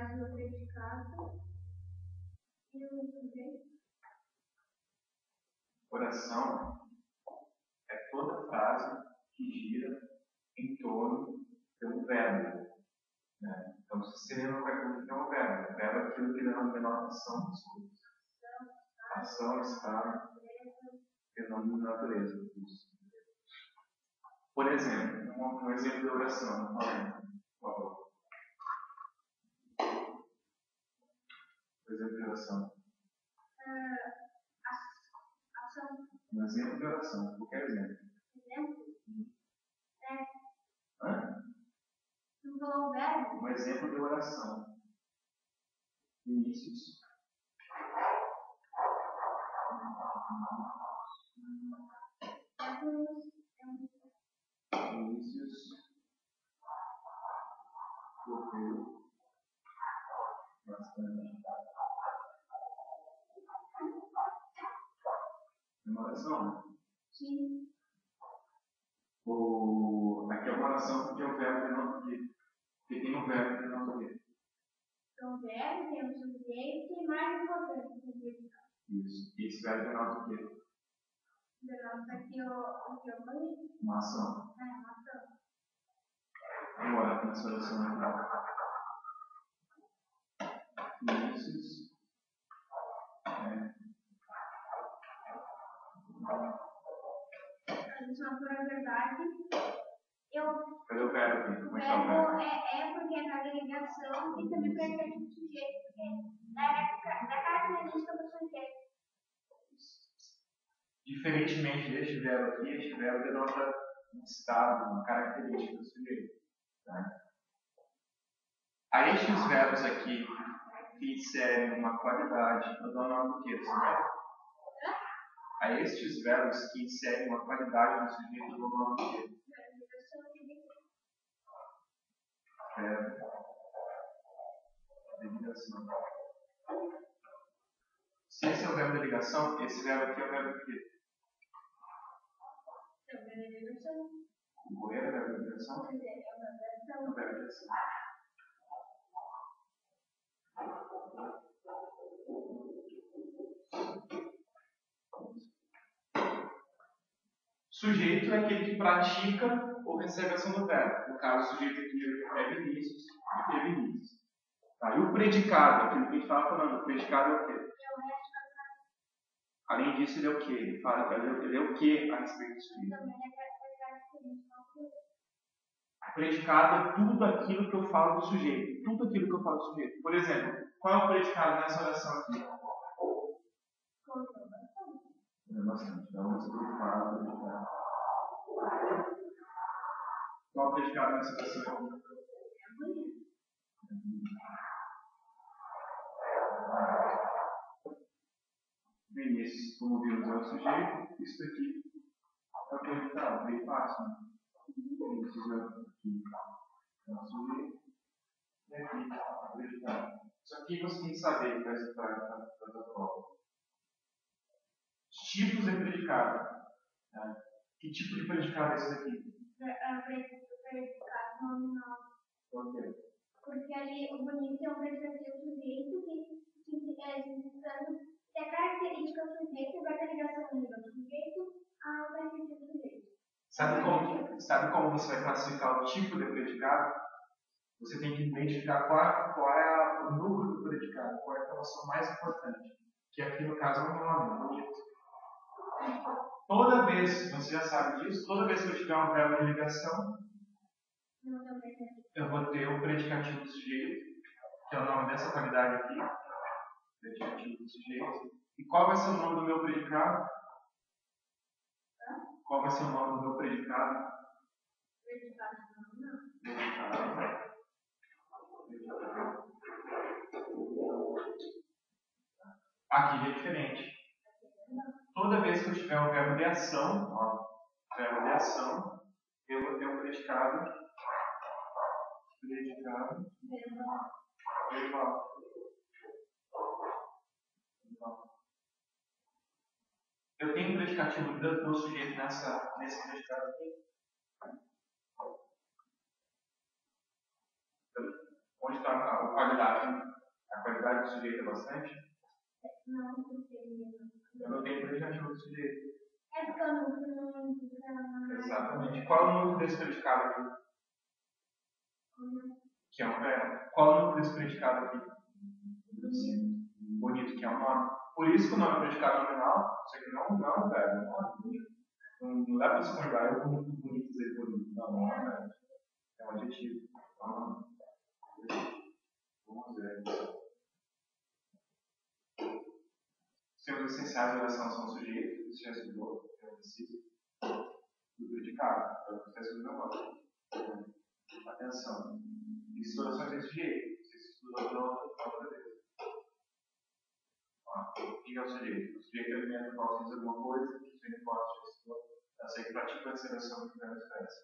mais o predicado e o sujeito. Oração é toda frase que gira em torno de um verbo. Né? Então, se você lembra o que é um verbo? O verbo é aquilo que denota ação das coisas. Ação, estado, fenômeno da natureza. Por exemplo, um exemplo de oração. Por favor. Um exemplo de oração. Ação. Um exemplo de oração. Qualquer exemplo. Exemplo? Hã? Não falou o verbo? Um exemplo de oração. Inícios. Inícios. Bloqueio. Bastante. É uma oração, né? Sim. Aqui é uma oração porque o verbo denota o quê? Porque tem um verbo que denota o quê? Então, o verbo tem o sujeito e mais importante o predicado. Isso. E esse verbo denota o quê? Denota aqui o que eu falei. Uma ação. Uma ação. Agora, tem essa oração aqui. Inícios. Só por a verdade, Cadê o verbo aqui? o Como é que é o verbo? verbo é porque é da ligação e também predicativo do sujeito, porque da característica do sujeito. Diferentemente deste verbo aqui, este verbo denota um estado, uma característica do sujeito. Tá? A estes verbos aqui, que inserem uma qualidade, eu dou o nome do quê? A estes verbos que inserem uma qualidade no sujeito, eu dou o nome do quê? Verbo de ligação. Se esse é o verbo de ligação, esse verbo aqui é o verbo de quê? O correr é o verbo de ligação? É o verbo de ligação. Sujeito é aquele que pratica ou recebe a ação do verbo. No caso, o sujeito aqui é Vinícius e é Vinícius. Tá? E o predicado, aquilo que a gente estava falando, o predicado é o quê? Além disso, ele é o quê? Ele é o quê a respeito do sujeito? O predicado é tudo aquilo que eu falo do sujeito. Tudo aquilo que eu falo do sujeito. Por exemplo, qual é o predicado nessa oração aqui? É bastante. Vamos se preocupar com o predicado. Qual é o predicado nessa oração aqui? Vinícius, como vimos, é o sujeito. Isso aqui é o predicado. Bem fácil, né? Vinícius é aqui. É o sujeito. E aqui é o predicado. Isso aqui você tem que saber para essa prova. Tipos de predicado. Né? Que tipo de predicado é esse daqui? Predicado nominal. Por quê? Porque ali o bonito é um predicativo sujeito que é significando que a característica do sujeito vai ter ligação do sujeito ao predicativo do sujeito. Sabe como você vai classificar o tipo de predicado? Você tem que identificar qual é o núcleo do predicado, qual é a informação mais importante. Que aqui no caso é o nome, bonito. Toda vez, você já sabe disso, toda vez que eu tiver um verbo de ligação, eu vou ter o predicativo do sujeito, que é o nome dessa qualidade aqui, predicativo do sujeito. E qual vai ser o nome do meu predicado? Qual vai ser o nome do meu predicado? Aqui é diferente. Toda vez que eu tiver um verbo de ação, eu vou ter um predicado verbal. Eu tenho um predicativo do sujeito nesse predicado aqui. Onde está a qualidade. A qualidade do sujeito é bastante? Não, não sei. Eu não tenho predicativo do sujeito. É porque eu não. Exatamente. Qual é o número desse predicado aqui? Que é um verbo. Qual é o número desse predicado aqui? Bonito, que é um nome. Por isso que o nome é predicado nominal. Isso aqui não é um verbo. Não dá para se conjugar. Eu bonito dizer bonito. Não é um verbo. É um adjetivo. É um nome. Vamos ver. Os termos essenciais da oração são o sujeito, isso já estudou, é o preciso, e o predicado, é o que está estudando agora. Atenção. Isso oração tem sujeito. Você estudou outra vez. O que é o sujeito? O sujeito alimenta o qual diz alguma coisa, que o sujeito pode já estudou. Eu sei que pratica a observação de primeira espécie.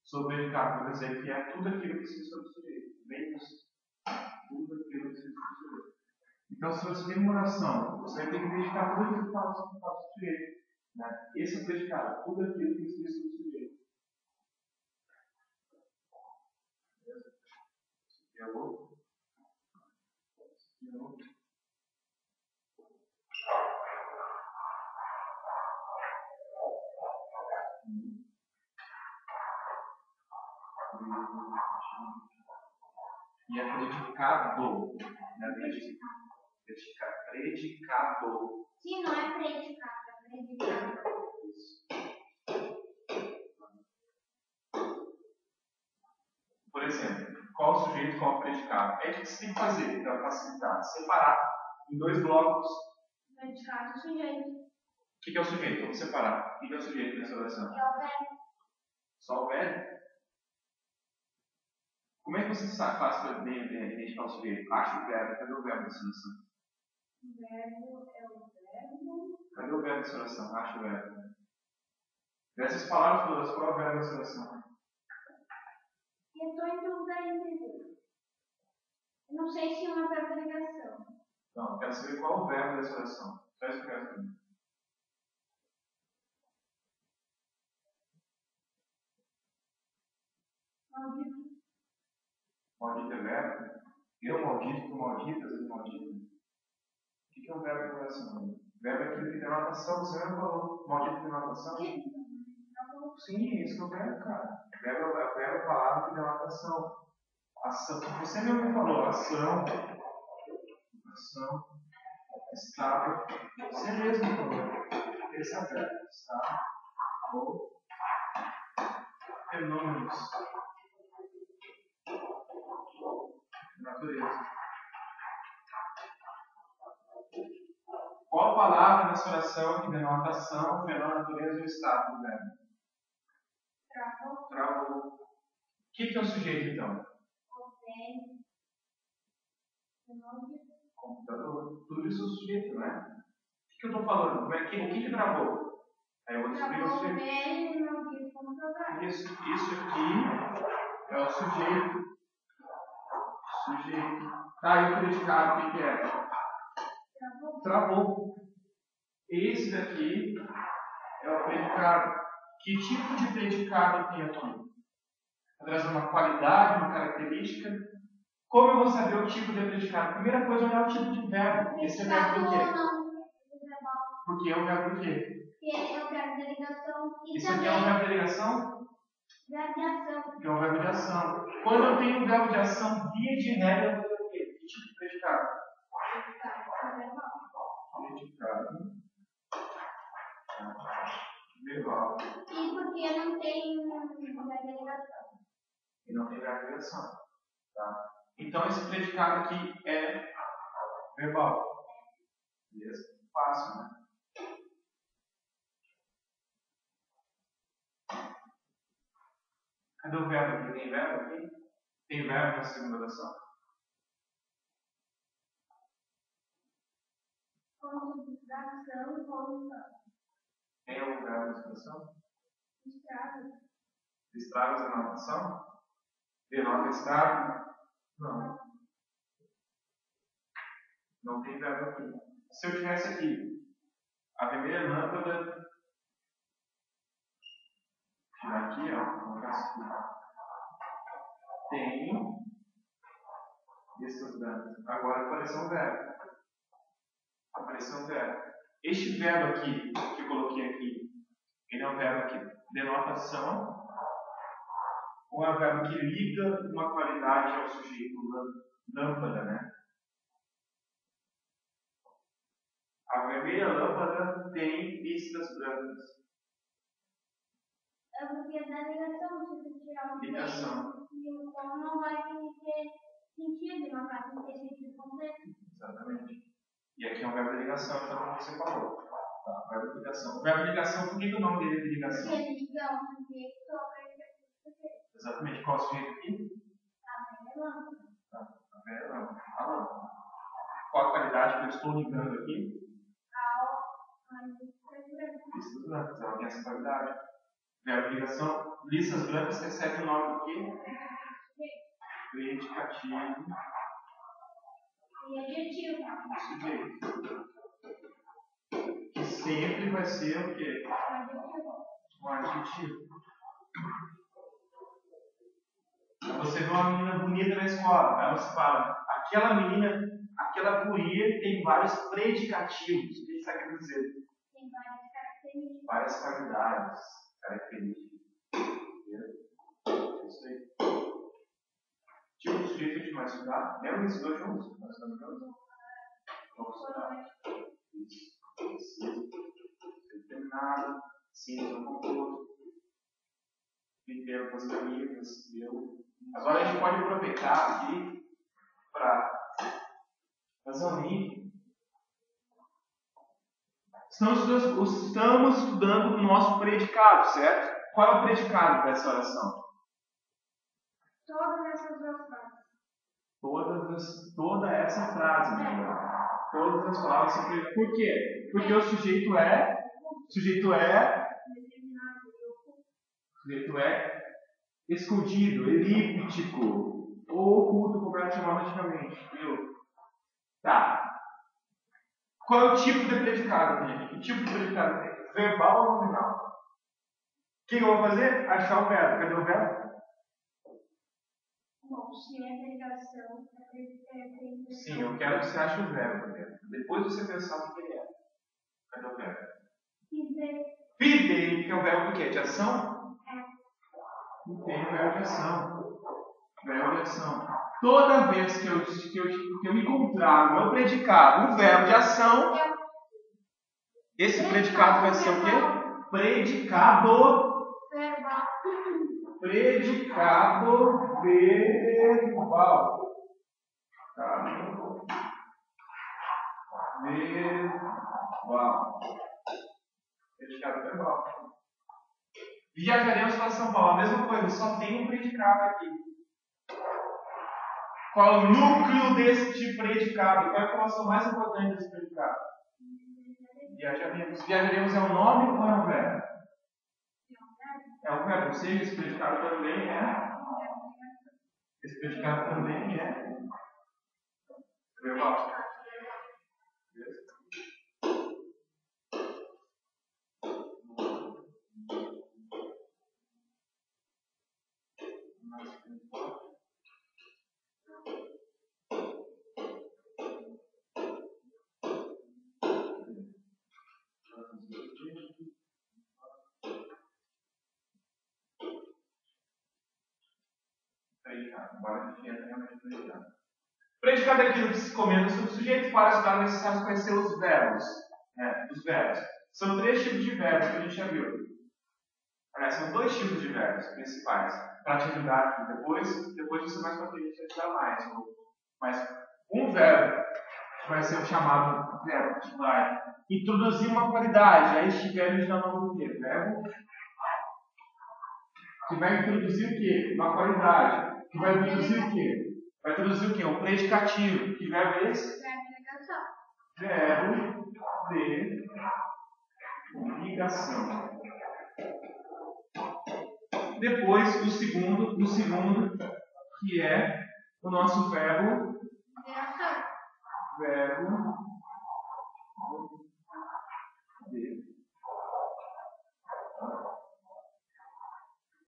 Sobre o predicado, vou dizer que é tudo aquilo que se diz sobre o sujeito. Bem isso. Tudo aquilo que se diz sobre o sujeito. Então, se você tem uma oração, você vai ter que dedicar tudo aquilo que fala sobre o sujeito. Né? Esse é o predicado, tudo aquilo que se diz sobre o sujeito. Beleza? Esse aqui é o outro. Esse aqui é o outro. E é predicado. Né? Predicado. Sim, não é predicado, é predicado. Por exemplo, qual o sujeito, qual o predicado? É o que você tem que fazer para facilitar? Separar em dois blocos. Predicado e sujeito. O que é o sujeito? Vamos separar. O que é o sujeito nessa oração? É o verbo. Só o verbo? Como é que você faz para identificar o sujeito? Acha o verbo. Cadê o verbo dessa oração? O verbo é o verbo. Cadê o verbo dessa oração? Acha o verbo. Dessas palavras todas, qual é o verbo dessa oração? Eu estou em dúvida ainda. Eu não sei se uma verbo de ligação. Não, quero saber qual é o verbo dessa oração. Só isso que eu quero saber. Maldito. Maldito é verbo? Eu maldito, tu malditas, ele maldito. O que é o verbo da oração? Verbo é aquilo que tem notação. Você não falou maldito tem notação? Sim, é isso que eu quero, cara. Verbo é a palavra que tem notação. Ação. Você mesmo falou ação, estado. Você mesmo falou. Esse é o verbo. Estado ou fenômenos. Natureza. Qual palavra nessa oração que denota ação, fenômeno, natureza ou estado do verbo? Travou. O que é o sujeito, então? Computador. Tudo isso é o sujeito, né? O que eu estou falando? O que travou? Aí eu vou descobrir o sujeito. Isso aqui é o sujeito. Tá, e o predicado, o que é? Travou. Esse daqui é o predicado. Que tipo de predicado tem aqui? Através de uma qualidade, uma característica. Como eu vou saber o tipo de predicado? Primeira coisa é olhar o tipo de verbo. Esse é o verbo do quê? Porque é o verbo do quê? É o verbo de ligação. Isso aqui é um verbo de ligação? Verbo de ação. Que é um verbo de ação. Quando eu tenho um verbo de ação, via de regra, eu vou ter o quê? Que tipo de predicado? Predicado. Verbal. E porque não tem verbo de ligação. E não tem verbo de ligação. Tá? Então esse predicado aqui é verbal. Beleza? Fácil, né? Cadê o verbo aqui? Tem verbo aqui? Tem verbo na segunda oração? Conjugação e conjunção. Tem algum verbo na segunda oração? Estrago. Estragos na notação? Denota estrago? Não. Não tem verbo aqui. Se eu tivesse aqui a vermelha lâmpada, tirar aqui, ó, colocar aqui. Tenho listas brancas. Agora apareceu um verbo. Este verbo aqui, que eu coloquei aqui, ele é um verbo que denota ação, ou é um verbo que liga uma qualidade ao sujeito, lâmpada, né? A vermelha lâmpada tem listas brancas. É porque da ligação, se você tirar um Ligação. e o som não vai ter sentido, não vai ter sentido completo. Exatamente. E aqui é um verbo de ligação, então como você falou. Tá? Verbo de ligação. O verbo de ligação, por que o nome dele é de ligação? Porque ele liga um sujeito sobre o sujeito. Exatamente. Qual é o sujeito aqui? A velha lâmpada. A velha lâmpada. A lâmpada. Qual a qualidade que eu estou ligando aqui? Listas brancas. Ela tem essa qualidade. Verbo de ligação. Listas brancas recebe o nome do quê? Predicativo. E adjetivo. Sujeito. Que sempre vai ser o quê? Um adjetivo. Você vê uma menina bonita na escola, ela se fala, aquela menina, aquela guria tem vários predicativos. O que isso quer dizer? Tem várias características. Várias qualidades, características. Isso aí. Tipo de sujeito que a gente vai estudar. Lembra desses dois juntos? Nós estamos juntos? Vamos estudar. Isso. Determinado. Sim, eu concordo. Viver com as amigas. Agora a gente pode aproveitar aqui para fazer um link. Estamos estudando o nosso predicado, certo? Qual é o predicado dessa oração? Todas essas duas frases. Toda essa frase, todas as palavras são predicadas. Por quê? Porque o sujeito é escondido, elíptico, ou oculto, como era chamado antigamente. Viu? Tá. Qual é o tipo de predicado, gente? Que tipo de predicado tem? Verbal ou nominal? O que eu vou fazer? Achar o verbo. Cadê o verbo? Bom, se é ligação, Sim, eu quero que você ache o verbo primeiro. Depois você pensar o que ele é. Cadê o verbo? Fidei, que é o verbo do quê? De ação? Não tem o verbo de ação. Verbo de ação. Toda vez que eu encontrar no meu predicado um verbo de ação, esse predicado vai ser o quê? Predicado verbal. Predicado verbal. Viajaremos para São Paulo. A mesma coisa, só tem um predicado aqui. Qual é o núcleo deste predicado? Qual é a informação mais importante desse predicado? Viajaremos. Viajaremos é um nome ou é um verbo? É um verbo. Ou seja, esse predicado também é. Esse predicado também é verbal. Predicado é aquilo que se comenta sobre o sujeito. Para estudar é necessário conhecer os verbos. Os verbos. São 3 tipos de verbos que a gente já viu. Aliás, são 2 tipos de verbos principais. Para te ajudar aqui. Depois você mais para frente vai ajudar mais. Mas um verbo que vai ser o chamado verbo que vai introduzir uma qualidade. Aí este verbo já não o quê? Verbo que vai introduzir o quê? Uma qualidade. Que vai introduzir o quê? Vai introduzir o quê? Um predicativo. Que verbo é esse? Verbo de ligação. Depois, o segundo, que é o nosso verbo